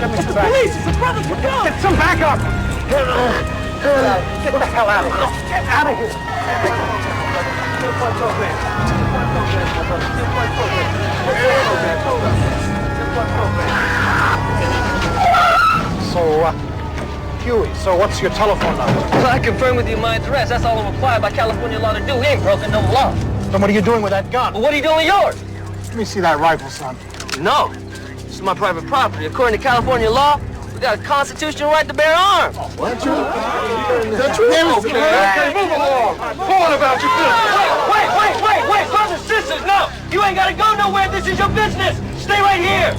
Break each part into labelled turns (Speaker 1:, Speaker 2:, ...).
Speaker 1: Get me some backup. Police, it's a brother, we're going. Get some backup. Get the hell out of here. Get out of here. So, Huey, so what's your telephone number?
Speaker 2: Well, I confirm with you my address. That's all I'm required by California law to do. We ain't broken no law.
Speaker 1: Then what are you doing with that gun?
Speaker 2: Well, what are you doing with yours?
Speaker 1: Let me see that rifle, son.
Speaker 2: No. This is my private property. According to California law, we got a constitutional right to bear arms.
Speaker 1: What? That's true. Okay, move along. Go on about your business.
Speaker 2: Wait, brothers, sisters, no. You ain't got to go nowhere. This is your business. Stay right here.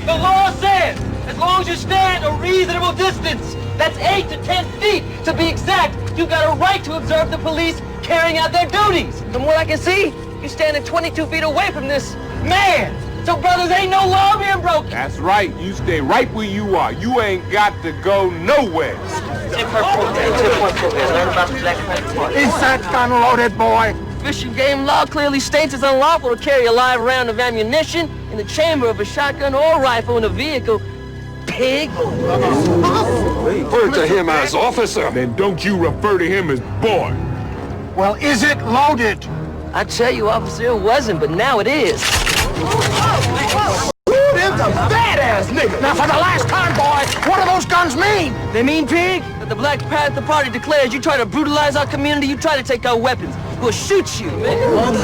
Speaker 2: The law says, as long as you stand a reasonable distance, that's 8 to 10 feet to be exact, you got a right to observe the police carrying out their duties. From what I can see, you're standing 22 feet away from this man. So, brothers, ain't no law being broken.
Speaker 3: That's right. You stay right where you are. You ain't got to go nowhere.
Speaker 2: Learn about the Black Panther Party.
Speaker 1: Is that gun loaded, boy?
Speaker 2: Fish and game law clearly states it's unlawful to carry a live round of ammunition in the chamber of a shotgun or rifle in a vehicle. Pig.
Speaker 3: Refer to him as officer. Then don't you refer to him as boy.
Speaker 1: Well, is it loaded?
Speaker 2: I tell you, officer, it wasn't, but now it is.
Speaker 1: Them's a badass nigga. Now, for the last time, boy, what do those guns mean?
Speaker 2: They mean, Pig, that the Black Panther Party declares you try to brutalize our community, you try to take our weapons. We'll shoot you, man.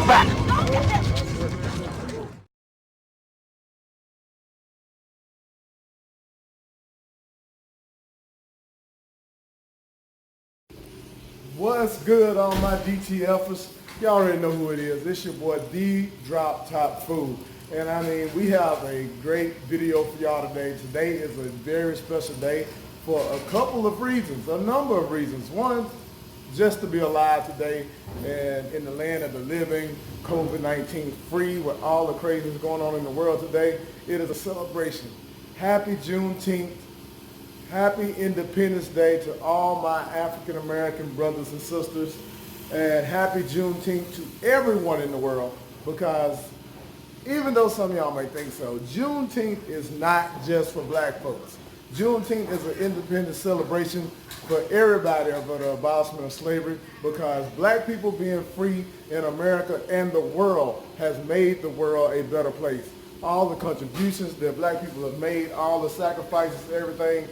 Speaker 1: Back.
Speaker 4: What's good on my DTFers? Y'all already know who it is. It's your boy D Drop Top Food. And I mean, we have a great video for y'all today. Today is a very special day for a couple of reasons, a number of reasons. One, just to be alive today and in the land of the living, COVID-19 free, with all the craziness going on in the world today. It is a celebration. Happy Juneteenth. Happy Independence Day to all my African American brothers and sisters, and happy Juneteenth to everyone in the world, because even though some of y'all may think so, Juneteenth is not just for black folks. Juneteenth is an independence celebration for everybody for the abolishment of slavery, because black people being free in America and the world has made the world a better place. All the contributions that black people have made, all the sacrifices, everything,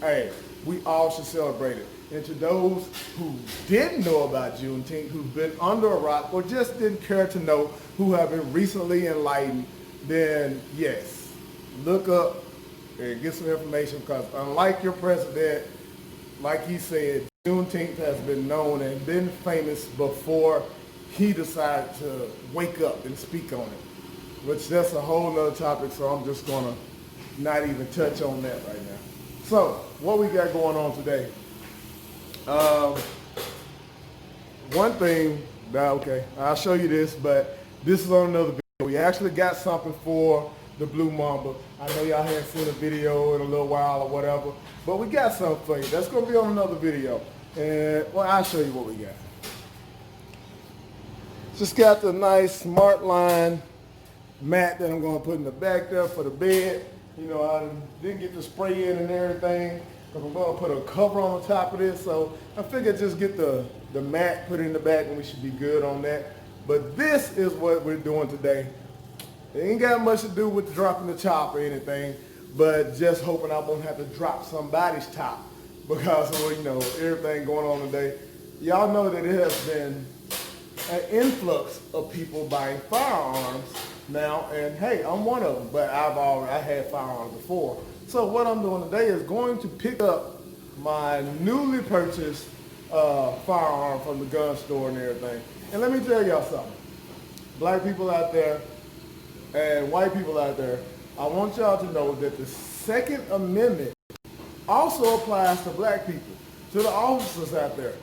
Speaker 4: hey, we all should celebrate it. And to those who didn't know about Juneteenth, who've been under a rock or just didn't care to know, who have been recently enlightened, then yes, look up and get some information, because unlike your president, like he said, Juneteenth has been known and been famous before he decided to wake up and speak on it, which that's a whole nother topic, so I'm just gonna not even touch on that right now. So, what we got going on today? One thing, okay, I'll show you this, but this is on another video. We actually got something for the Blue Mamba. I know y'all haven't seen a video in a little while or whatever, but we got something for you. That's gonna be on another video. And, well, I'll show you what we got. Just got the nice Smart Line mat that I'm gonna put in the back there for the bed. You know, I didn't get the spray in and everything, because I'm going to put a cover on the top of this. So I figured just get the mat, put it in the back, and we should be good on that. But this is what we're doing today. It ain't got much to do with dropping the top or anything, but just hoping I won't have to drop somebody's top because of, you know, everything going on today. Y'all know that it has been an influx of people buying firearms now, and hey, I'm one of them, but I had firearms before. So what I'm doing today is going to pick up my newly purchased firearm from the gun store and everything. And let me tell y'all something. Black people out there and white people out there, I want y'all to know that the Second Amendment also applies to black people, to the officers out there.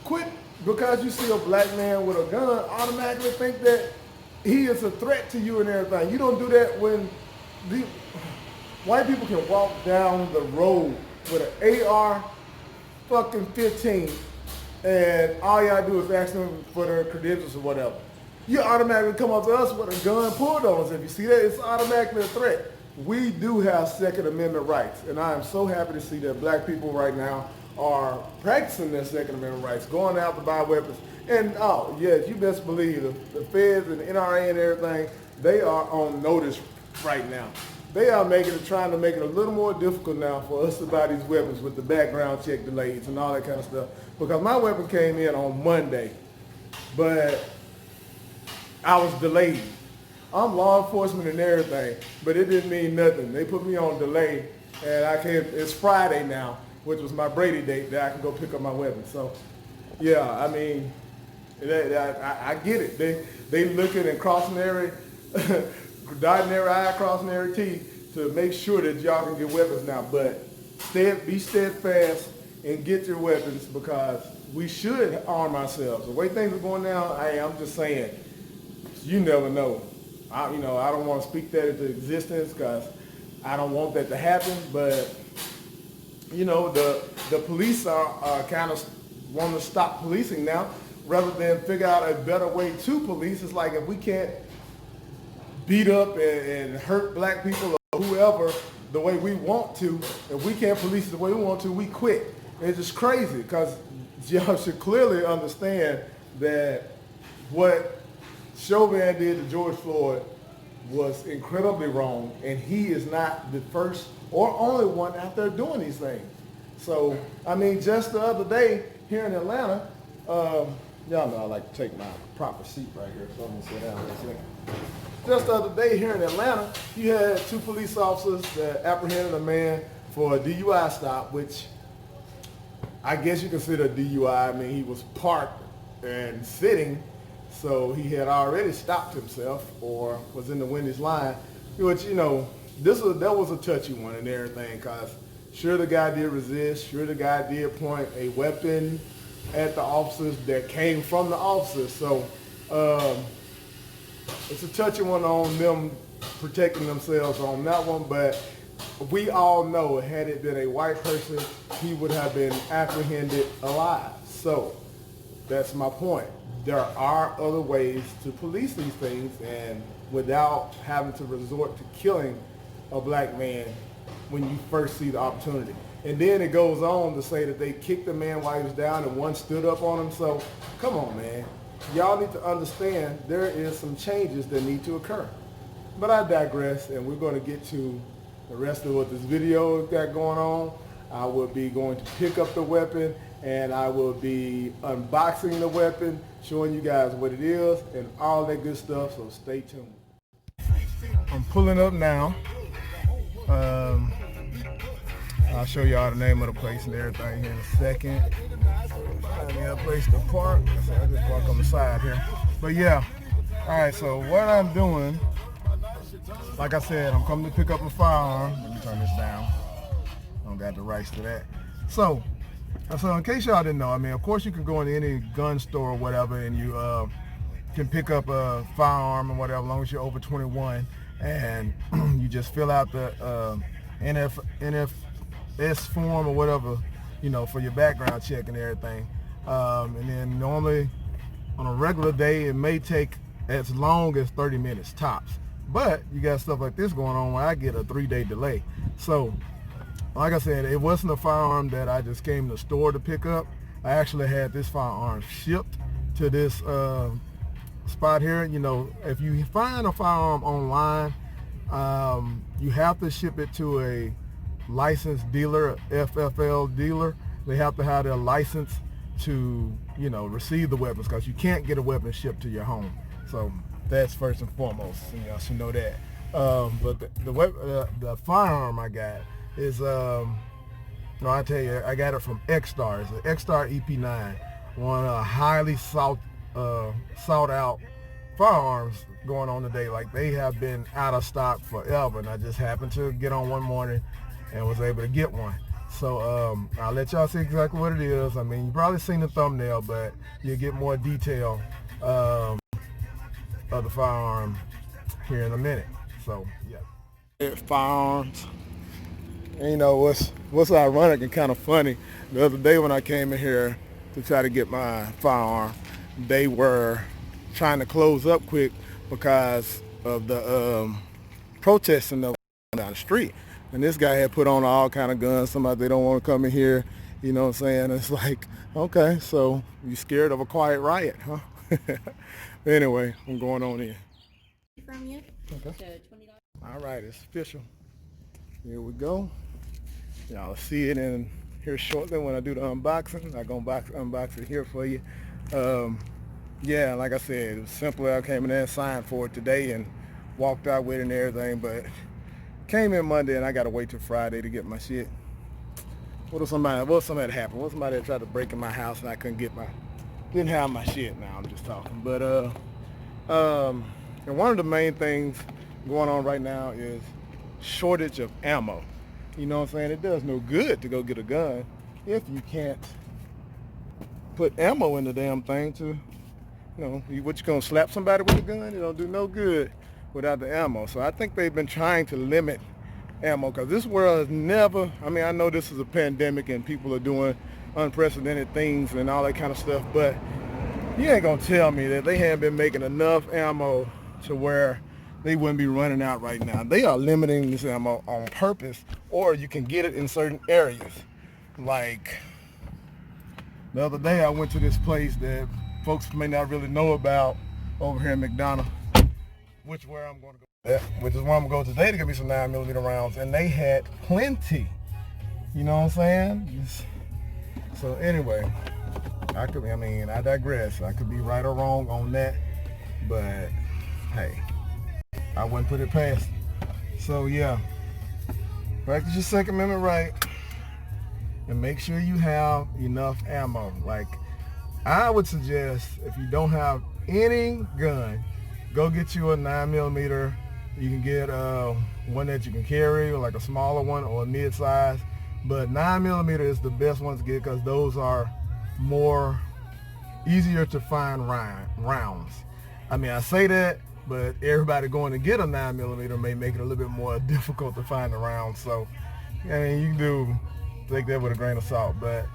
Speaker 4: Quit, because you see a black man with a gun, automatically think that he is a threat to you and everything. You don't do that when the white people can walk down the road with an AR-15 and all y'all do is ask them for their credentials or whatever. you automatically come up to us with a gun pulled on us. If you see that, it's automatically a threat. We do have Second Amendment rights, and I am so happy to see that black people right now are practicing their Second Amendment rights, going out to buy weapons. And oh yes, you best believe the feds and the NRA and everything, they are on notice right now. They are trying to make it a little more difficult now for us to buy these weapons with the background check delays and all that kind of stuff. Because my weapon came in on Monday, but I was delayed. I'm law enforcement and everything, but it didn't mean nothing. They put me on delay, and it's Friday now, which was my Brady date, that I can go pick up my weapon. So, yeah, I mean, I get it. They looking and crossing every, dotting every I, crossing every T to make sure that y'all can get weapons now. But be steadfast and get your weapons, because we should arm ourselves. The way things are going now, I'm just saying, you never know. I don't want to speak that into existence because I don't want that to happen. But the police are kind of want to stop policing now, rather than figure out a better way to police. It's like, if we can't beat up and hurt black people or whoever the way we want to, if we can't police it the way we want to, we quit. It's just crazy, because y'all should clearly understand that what Chauvin did to George Floyd was incredibly wrong, and he is not the first or only one out there doing these things. So, I mean, just the other day here in Atlanta, y'all know I like to take my proper seat right here, so I'm going to sit down for a second. Just the other day here in Atlanta, you had 2 police officers that apprehended a man for a DUI stop, which I guess you consider a DUI. I mean, he was parked and sitting, so he had already stopped himself or was in the Wendy's line, which, that was a touchy one and everything, because sure, the guy did resist. Sure, the guy did point a weapon at the officers that came from the officers. So it's a touchy one on them protecting themselves on that one. But we all know, had it been a white person, he would have been apprehended alive. So that's my point. There are other ways to police these things, and without having to resort to killing a black man when you first see the opportunity. And then it goes on to say that they kicked the man while he was down and one stood up on him. So come on, man. Y'all need to understand there is some changes that need to occur. But I digress, and we're going to get to the rest of what this video has got going on. I will be going to pick up the weapon, and I will be unboxing the weapon, showing you guys what it is and all that good stuff, so stay tuned. I'm pulling up now. I'll show y'all the name of the place and everything here in a second. Find me a place to park. I just park on the side here. But yeah, alright, so what I'm doing, like I said, I'm coming to pick up a firearm. Let me turn this down. I don't got the rights to that. So in case y'all didn't know, I mean, of course you can go into any gun store or whatever, and you can pick up a firearm or whatever, as long as you're over 21, and you just fill out the NFS form or whatever, for your background check and everything. And then normally on a regular day, it may take as long as 30 minutes tops. But you got stuff like this going on where I get a 3-day delay. So, like I said, it wasn't a firearm that I just came to the store to pick up. I actually had this firearm shipped to this spot here. If you find a firearm online, you have to ship it to a licensed dealer, FFL dealer. They have to have their license to, receive the weapons, because you can't get a weapon shipped to your home. So that's first and foremost. Y'all should know that. But the firearm I got is, I tell you, I got it from Extar. It's an Extar EP9, one of the highly sought out firearms going on today. Like, they have been out of stock forever, and I just happened to get on one morning and was able to get one. So I'll let y'all see exactly what it is. I mean, you probably seen the thumbnail, but you'll get more detail of the firearm here in a minute. So yeah, firearms. And what's ironic and kind of funny, the other day when I came in here to try to get my firearm, they were trying to close up quick because of the protesting that was down the street. And this guy had put on all kind of guns. Somebody, they don't want to come in here. You know what I'm saying? It's like, okay, so you scared of a quiet riot, huh? Anyway, I'm going on in.
Speaker 5: From you.
Speaker 4: Okay. All right, it's official. Here we go. Y'all see it in here shortly when I do the unboxing. I'm going to unbox it here for you. Yeah, like I said, it was simple. I came in there and signed for it today and walked out with it and everything, but came in Monday and I got to wait till Friday to get my shit. What if somebody happened? What if somebody tried to break in my house and I didn't have my shit? Now I'm just talking. But and one of the main things going on right now is shortage of ammo. You know what I'm saying? It does no good to go get a gun if you can't put ammo in the damn thing to, what you gonna slap somebody with a gun? It don't do no good without the ammo. So I think they've been trying to limit ammo because this world has never, I know this is a pandemic and people are doing unprecedented things and all that kind of stuff, but you ain't gonna tell me that they haven't been making enough ammo to where they wouldn't be running out right now. They are limiting this ammo on purpose, or you can get it in certain areas. Like the other day I went to this place that folks may not really know about over here in McDonough, which is where I'm going to go today to get me some 9mm rounds, and they had plenty. You know what I'm saying? So anyway, I digress. I could be right or wrong on that, but hey, I wouldn't put it past them. So yeah, practice your Second Amendment right and make sure you have enough ammo. Like, I would suggest if you don't have any gun, go get you a 9mm. You can get one that you can carry, or like a smaller one or a mid-size. But 9mm is the best one to get because those are easier to find rounds. I say that, but everybody going to get a 9mm may make it a little bit more difficult to find the rounds. So, you can take that with a grain of salt. But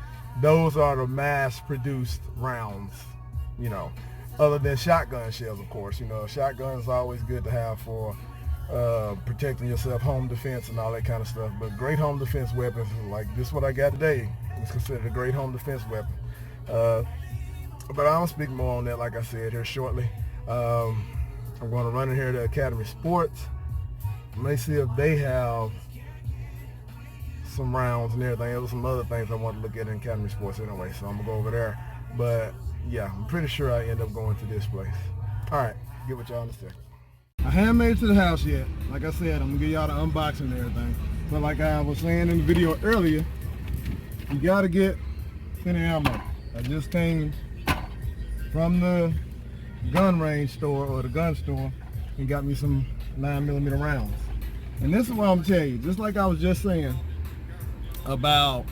Speaker 4: those are the mass-produced rounds, other than shotgun shells, of course. Shotgun is always good to have for protecting yourself, home defense and all that kind of stuff. But great home defense weapons, like this what I got today, is considered a great home defense weapon. But I'll speak more on that, like I said, here shortly. I'm going to run in here to Academy Sports. May see if they have some rounds and everything. There's some other things I want to look at in Academy Sports anyway, so I'm going to go over there. But yeah, I'm pretty sure I end up going to this place. All right, get with y'all in a second. I haven't made it to the house yet. Like I said, I'm going to give y'all the unboxing and everything. But like I was saying in the video earlier, you got to get plenty of ammo. I just came from the gun range store or the gun store and got me some 9mm rounds. And this is what I'm telling you, just like I was just saying about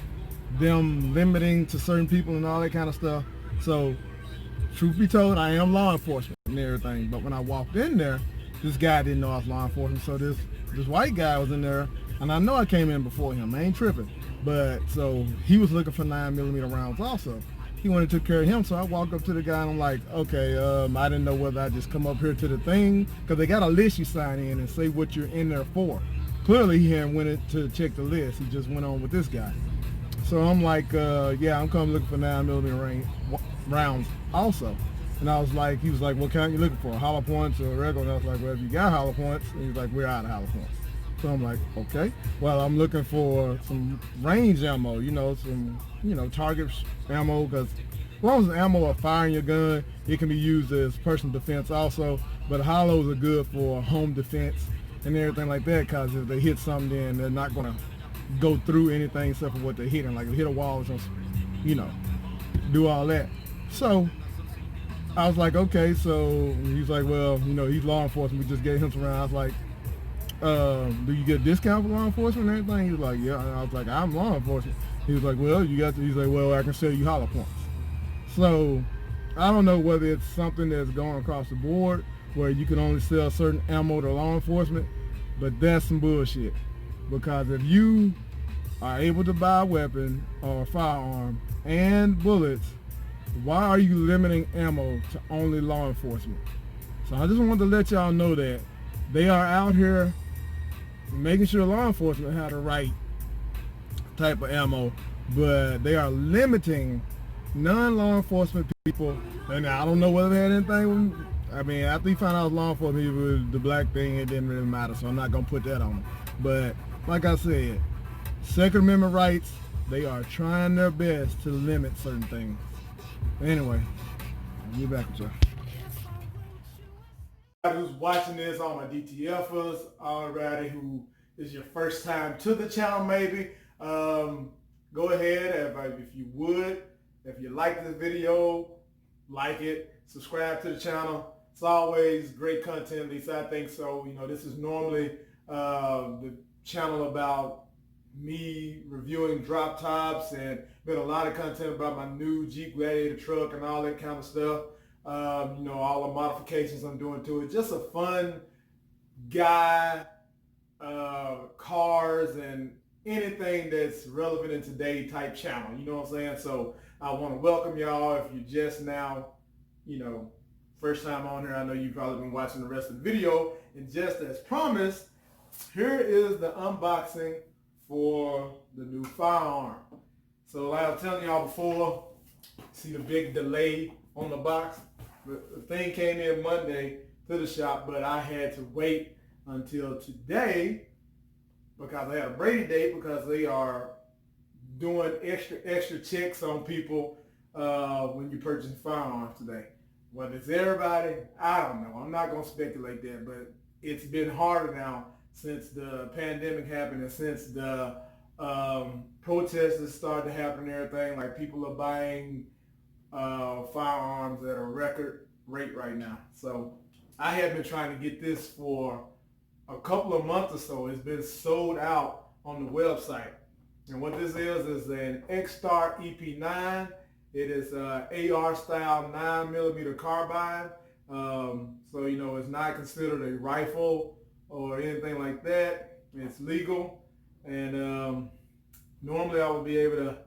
Speaker 4: them limiting to certain people and all that kind of stuff. So, truth be told, I am law enforcement and everything, but when I walked in there, this guy didn't know I was law enforcement, so this white guy was in there, and I know I came in before him, I ain't tripping, but so he was looking for 9mm rounds also. He wanted to take care of him, so I walked up to the guy and I'm like, okay, I didn't know whether I just come up here to the thing, because they got a list you sign in and say what you're in there for. Clearly he hadn't went to check the list, he just went on with this guy. So I'm like, yeah, I'm coming looking for 9mm rounds also. And I was like, he was like, what kind are you looking for, hollow points or regular? And I was like, well, if you got hollow points, and he's like, we're out of hollow points. So I'm like, okay, well, I'm looking for some range ammo, some, target ammo, because as long as ammo are firing your gun, it can be used as personal defense also, but hollows are good for home defense and everything like that, because if they hit something, then they're not going to go through anything except for what they're hitting. Like if they hit a wall, it's gonna, do all that. So I was like, okay, so he's like, well, he's law enforcement, we just gave him some rounds. I was like, do you get a discount for law enforcement and everything? He was like, yeah. And I was like, I'm law enforcement. He was like, well, he's like, well, I can sell you hollow points. So I don't know whether it's something that's going across the board where you can only sell certain ammo to law enforcement, but that's some bullshit. Because if you are able to buy a weapon or a firearm and bullets why are you limiting ammo to only law enforcement? So I just wanted to let y'all know that they are out here making sure law enforcement have the right type of ammo, but they are limiting non-law enforcement people. And I don't know whether they had anything with, I mean, after you found out law enforcement people, the black thing, it didn't really matter, so I'm not going to put that on them. But like I said, Second Amendment rights, they are trying their best to limit certain things. Anyway, I'll be back with y'all. Who's watching this, all my DTFers, already who is your first time to the channel maybe, go ahead, if you would, if you like this video, like it, subscribe to the channel. It's always great content, at least I think so. You know, this is normally the channel about me reviewing drop tops, and been a lot of content about my new Jeep Gladiator truck and all that kind of stuff. You know, all the modifications I'm doing to it. Just a fun guy, cars, and anything that's relevant in today type channel. You know what I'm saying? So I want to welcome y'all. If you're just now, you know, first time on here, I know you've probably been watching the rest of the video. And just as promised, here is the unboxing for the new firearm. So like I was telling y'all before, see the big delay on the box? The thing came in Monday to the shop, but I had to wait until today because I had a Brady date, because they are doing extra checks on people when you purchase firearms today. Whether it's everybody, I don't know. I'm not going to speculate that, but it's been harder now since the pandemic happened, and since the protests that started to happen and everything. Like, people are buying firearms at a record rate right now. So I have been trying to get this for a couple of months or so. It's been sold out on the website. And what this is an Extar EP9. It is AR style 9mm carbine. So, you know, it's not considered a rifle or anything like that. It's legal. And normally I would be able to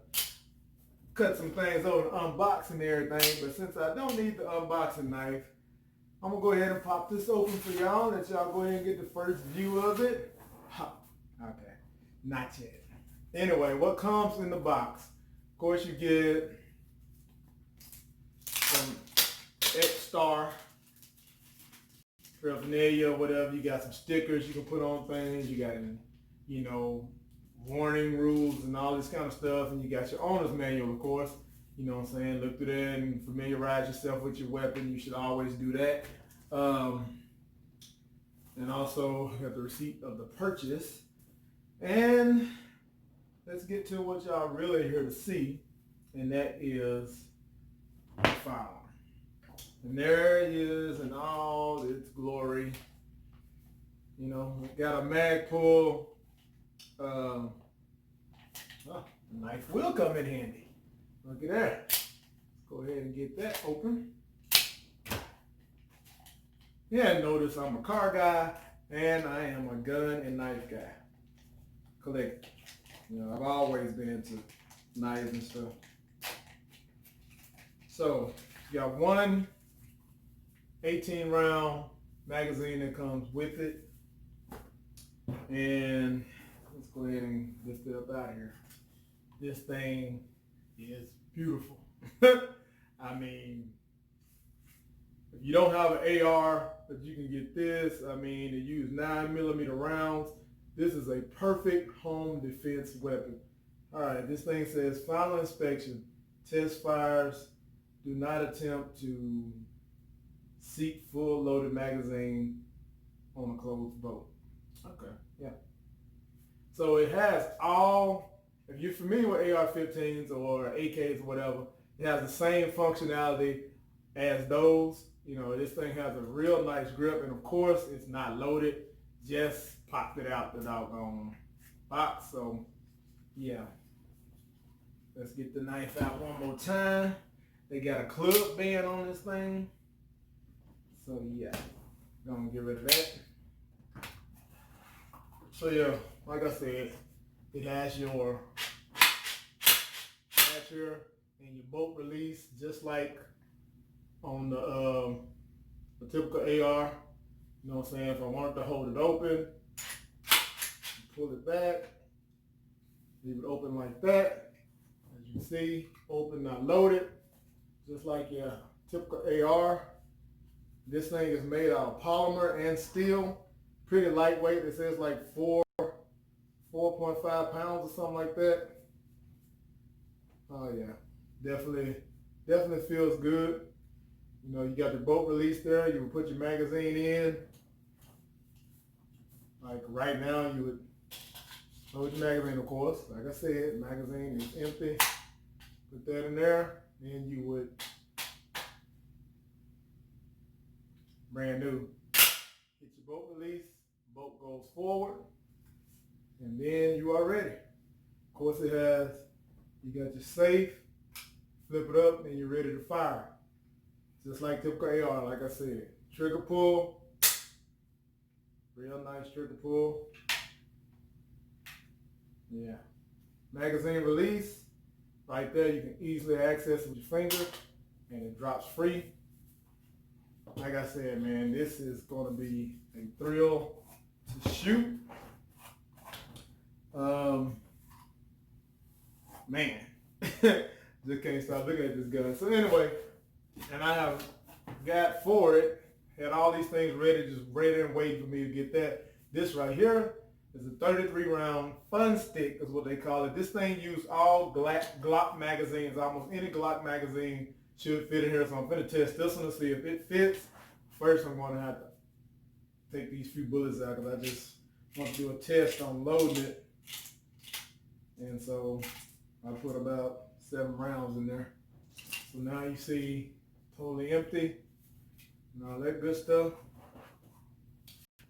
Speaker 4: cut some things over, unbox and everything, but since I don't need the unboxing knife, I'm gonna go ahead and pop this open for y'all. Let y'all go ahead and get the first view of it. Okay, not yet. Anyway, what comes in the box? Of course, you get some Extar paraphernalia, whatever. You got some stickers you can put on things. You got, you know, warning rules and all this kind of stuff, and you got your owner's manual, of course. You know what I'm saying? Look through that and familiarize yourself with your weapon. You should always do that. And also got the receipt of the purchase. And let's get to what y'all really here to see, and that is the firearm. And there it is in all its glory. You know, we got a mag pull. Knife will come in handy. Look at that. Let's go ahead and get that open. Yeah, notice I'm a car guy and I am a gun and knife guy. Collect. You know, I've always been into knives and stuff. So, you got one 18-round magazine that comes with it. And let's go ahead and lift it up out of here. This thing is beautiful. I mean, if you don't have an AR, but you can get this. I mean, they use 9mm rounds. This is a perfect home defense weapon. All right, this thing says, final inspection, test fires, do not attempt to seek full loaded magazine on a closed boat. Okay, yeah. So it has all, if you're familiar with AR-15s or AKs or whatever, it has the same functionality as those. You know, this thing has a real nice grip, and of course, it's not loaded. Just popped it out the doggone box. So, yeah. Let's get the knife out one more time. They got a club band on this thing. So, yeah. Gonna get rid of that. So, yeah, like I said, it has your and your bolt release just like on the typical AR. You know what I'm saying? If I wanted to hold it open, pull it back, leave it open like that. As you can see, open, not loaded, just like your typical AR. This thing is made out of polymer and steel, pretty lightweight. It says like 4.5 pounds or something like that. Oh yeah, definitely feels good. You know, you got the bolt release there. You would put your magazine in. Like right now, you would load your magazine, of course. Like I said, magazine is empty. Put that in there. Then you would, brand new, hit your bolt release. Bolt goes forward. And then you are ready. Of course, it has, you got your safe. Flip it up, and you're ready to fire. Just like typical AR, like I said. Trigger pull. Real nice trigger pull. Yeah. Magazine release. Right there, you can easily access it with your finger, and it drops free. Like I said, man, this is going to be a thrill to shoot. Man, just can't stop looking at this gun. So anyway, and I have got for it, had all these things ready, just ready and waiting for me to get that. This right here is a 33 round fun stick is what they call it. This thing used all Glock magazines. Almost any Glock magazine should fit in here. So I'm going to test this one to see if it fits. First, I'm going to have to take these few bullets out because I just want to do a test on loading it. And so I put about 7 rounds in there. So now you see totally empty and all that good stuff.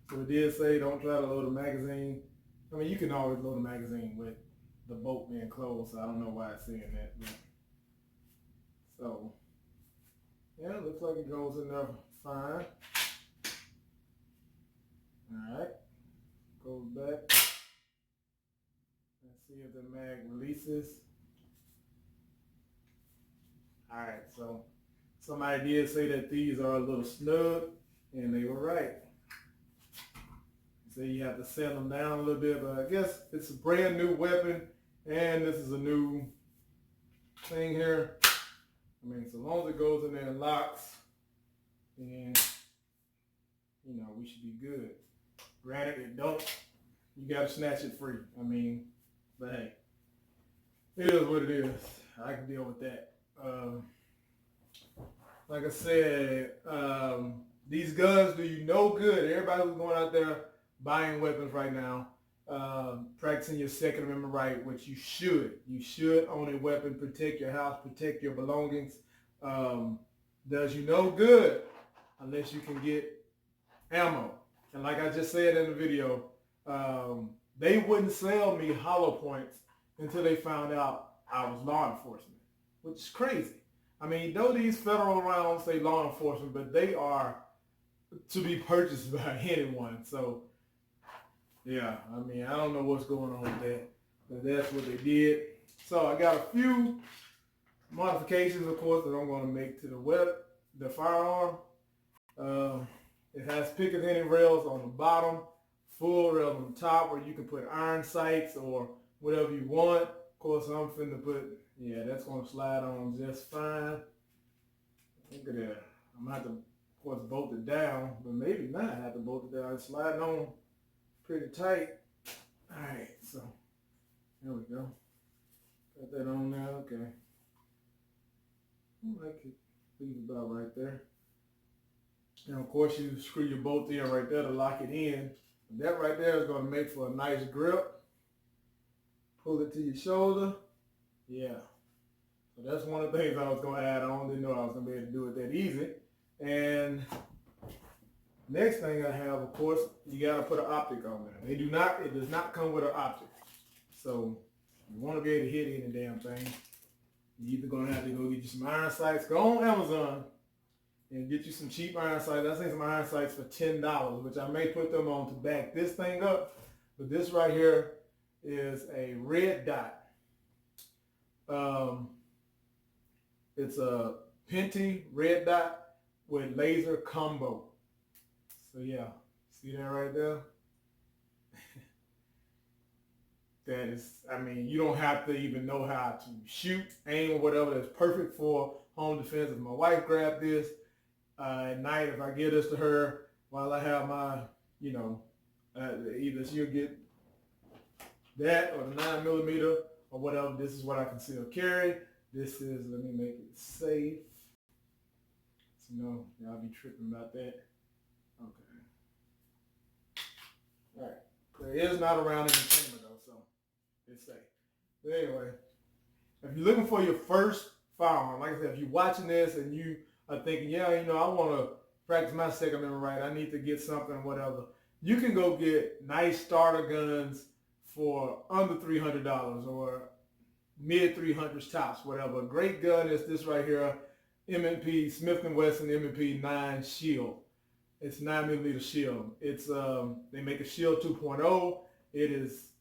Speaker 4: So it did say don't try to load a magazine. I mean, you can always load a magazine with the bolt being closed, so I don't know why it's saying that. But, so, yeah, it looks like it goes in there fine. Alright, goes back. Let's see if the mag releases. Alright, so somebody did say that these are a little snug, and they were right. So you have to set them down a little bit, but I guess it's a brand new weapon, and this is a new thing here. I mean, so long as it goes in there and locks, then, you know, we should be good. Granted, it don't, you gotta snatch it free. I mean, but hey, it is what it is. I can deal with that. Like I said, these guns do you no good. Everybody who's going out there buying weapons right now, practicing your Second Amendment right, which you should. You should own a weapon, protect your house, protect your belongings. Does you no good unless you can get ammo. And like I just said in the video, they wouldn't sell me hollow points until they found out I was law enforcement, which is crazy. I mean, though these federal rounds say law enforcement, but they are to be purchased by anyone. So, yeah, I mean, I don't know what's going on with that, but that's what they did. So I got a few modifications, of course, that I'm going to make to the firearm. It has Picatinny rails on the bottom, full rails on the top, where you can put iron sights or whatever you want. Of course, I'm finna put, yeah, that's going to slide on just fine. Look at that. I'm going to have to, of course, bolt it down, but maybe not have to bolt it down. It's sliding on pretty tight. All right, so there we go. Got that on now, okay. I could leave it about right there. And of course you screw your bolt in right there to lock it in. That right there is going to make for a nice grip. Pull it to your shoulder. Yeah. So that's one of the things I was going to add on. Didn't know I was going to be able to do it that easy. And next thing I have, of course, you got to put an optic on there. It does not come with an optic. So you want to be able to hit any damn thing. You're either going to have to go get you some iron sights. Go on Amazon and get you some cheap iron sights. I think some iron sights for $10, which I may put them on to back this thing up. But this right here is a red dot. It's a Penty red dot with laser combo. So yeah, see that right there? That is, I mean, you don't have to even know how to shoot, aim, or whatever. That's perfect for home defense. If my wife grabbed this at night, if I give this to her while I have my, either she'll get that or the 9mm or whatever. This is what I consider carry. This is, let me make it safe. So y'all be tripping about that. Okay. All right. There is not a round in the chamber though, so it's safe. But anyway, if you're looking for your first firearm, like I said, if you're watching this and you are thinking, yeah, I want to practice my Second Amendment right, I need to get something, whatever, you can go get nice starter guns for under $300 or mid 300s tops, whatever. A great gun is this right here, M&P, Smith & Wesson EP9 Shield. It's 9mm shield. It's they make a Shield 2.0. It is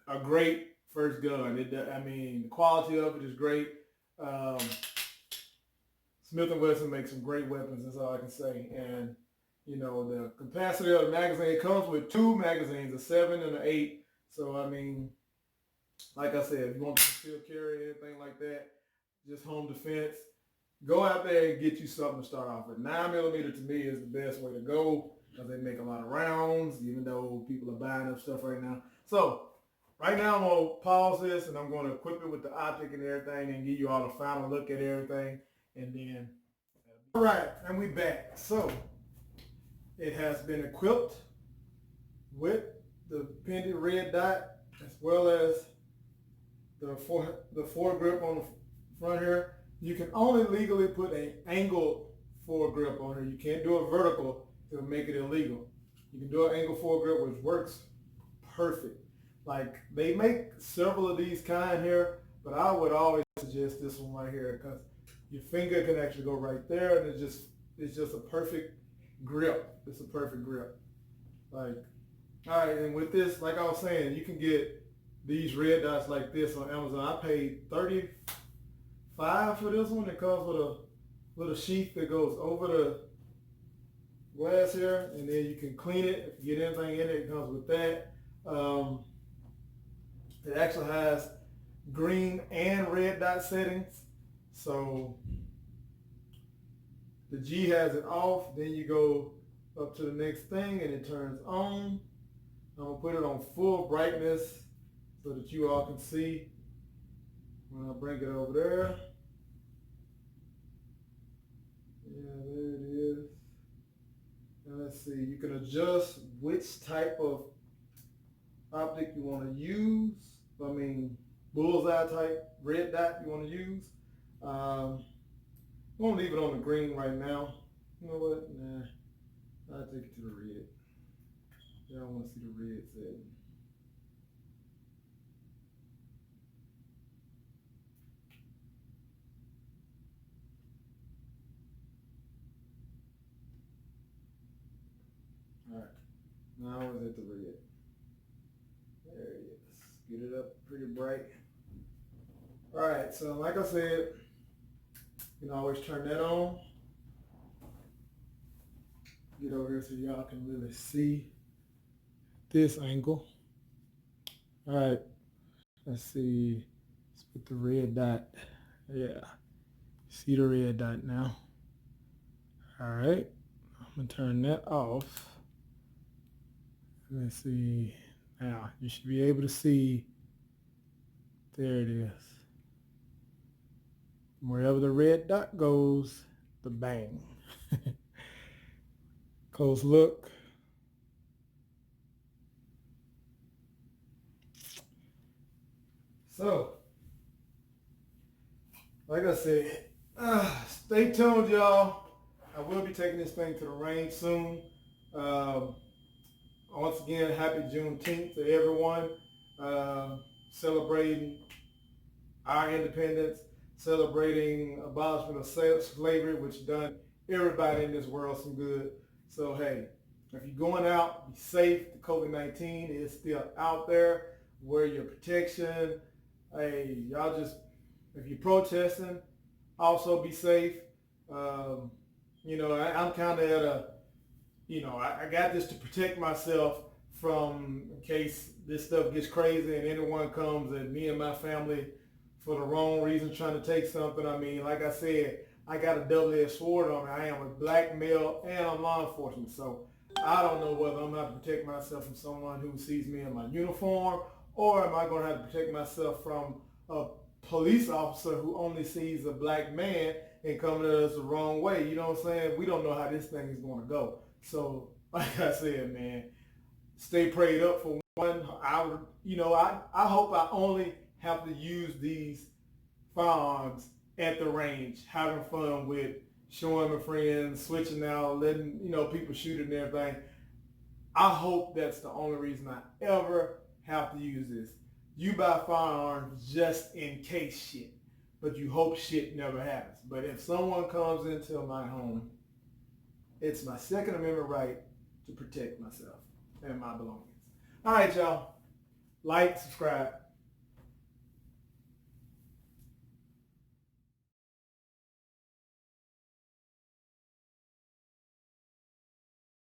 Speaker 4: a great first gun. The quality of it is great. Smith & Wesson makes some great weapons. That's all I can say. And the capacity of the magazine, it comes with 2 magazines, a 7 and an 8. So like I said, if you want to conceal carry, anything like that, just home defense, go out there and get you something to start off with. 9mm to me is the best way to go because they make a lot of rounds, even though people are buying up stuff right now. So right now I'm going to pause this and I'm going to equip it with the optic and everything and give you all a final look at everything. And then, all right, and we back. So it has been equipped with the Penty red dot as well as the foregrip on the front here. You can only legally put an angled foregrip on here. You can't do a vertical. It'll make it illegal. You can do an angled foregrip, which works perfect. Like, they make several of these kind here, but I would always suggest this one right here because your finger can actually go right there, and it's just a perfect grip. It's a perfect grip. Like, all right, and with this, like I was saying, you can get these red dots like this on Amazon. I paid $35 for this one. It comes with a little sheath that goes over the glass here, and then you can clean it. If you get anything in it, it comes with that. It actually has green and red dot settings. So the G has it off, then you go up to the next thing and it turns on. I'm going to put it on full brightness so that you all can see when I bring it over there. Yeah, there it is. And let's see, you can adjust which type of optic you want to use. Bullseye type red dot you want to use. I'm going to leave it on the green right now. You know what? Nah, I'll take it to the red. Yeah, I want to see the red setting. Alright, now it's at the red. There it is. Get it up pretty bright. Alright, so like I said, you can always turn that on. Get over here so y'all can really see this angle. Alright, let's see. Let's put the red dot. Yeah, see the red dot now. Alright, I'm going to turn that off. Let's see. Now, you should be able to see. There it is. Wherever the red dot goes, the bang. Close look. So, like I said, stay tuned, y'all. I will be taking this thing to the range soon. Once again, happy Juneteenth to everyone. Celebrating our independence, celebrating abolishment of slavery, which done everybody in this world some good. So hey, if you're going out, be safe. The COVID-19 is still out there. Wear your protection. Hey, y'all just, if you're protesting, Also be safe. You know, I'm kind of at a, you know, I got this to protect myself from in case this stuff gets crazy and anyone comes at me and my family for the wrong reason trying to take something. I mean, like I said, I got a double-edged sword on me. I am a black male and I'm law enforcement. So I don't know whether I'm going to have to protect myself from someone who sees me in my uniform, or am I going to have to protect myself from a police officer who only sees a black man and coming at us the wrong way. You know what I'm saying? We don't know how this thing is going to go. So like I said, man, stay prayed up for one. I hope I only have to use these firearms at the range, having fun with, showing my friends, switching out, letting, you know, people shoot it and everything. I hope that's the only reason I ever have to use this. You buy firearms just in case shit, but you hope shit never happens. But if someone comes into my home, it's my Second Amendment right to protect myself and my belongings. All right, y'all. Like, subscribe.